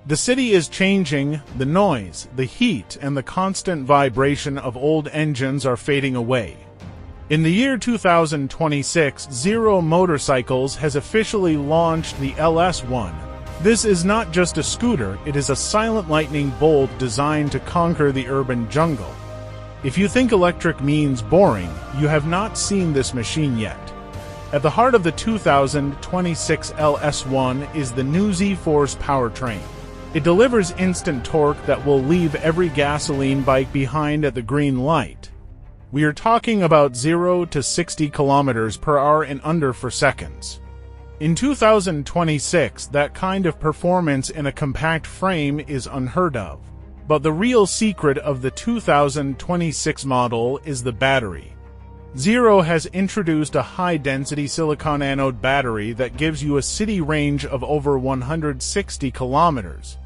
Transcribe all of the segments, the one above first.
The city is changing, the noise, the heat, and the constant vibration of old engines are fading away. In the year 2026, Zero Motorcycles has officially launched the LS1. This is not just a scooter, it is a silent lightning bolt designed to conquer the urban jungle. If you think electric means boring, you have not seen this machine yet. At the heart of the 2026 LS1 is the new Z-Force powertrain. It delivers instant torque that will leave every gasoline bike behind at the green light. We are talking about 0 to 60 kilometers per hour in under 4 seconds. In 2026, that kind of performance in a compact frame is unheard of. But the real secret of the 2026 model is the battery. Zero has introduced a high-density silicon anode battery that gives you a city range of over 160 kilometers.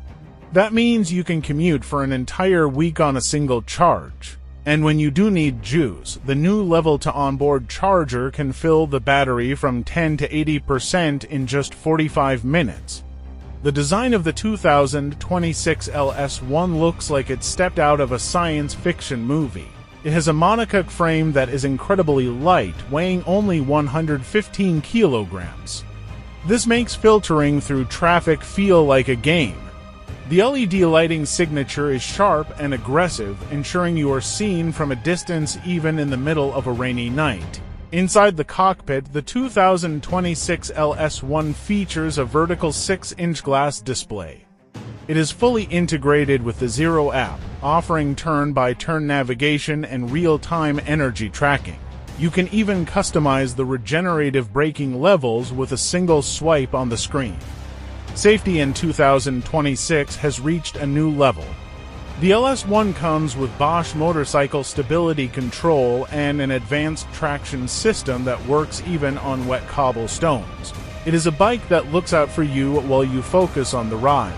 That means you can commute for an entire week on a single charge. And when you do need juice, the new level-to-onboard charger can fill the battery from 10 to 80% in just 45 minutes. The design of the 2026 LS1 looks like it stepped out of a science fiction movie. It has a monocoque frame that is incredibly light, weighing only 115 kilograms. This makes filtering through traffic feel like a game. The LED lighting signature is sharp and aggressive, ensuring you are seen from a distance even in the middle of a rainy night. Inside the cockpit, the 2026 LS1 features a vertical 6-inch glass display. It is fully integrated with the Zero app, offering turn-by-turn navigation and real-time energy tracking. You can even customize the regenerative braking levels with a single swipe on the screen. Safety in 2026 has reached a new level. The LS1 comes with Bosch motorcycle stability control and an advanced traction system that works even on wet cobblestones. It is a bike that looks out for you while you focus on the ride.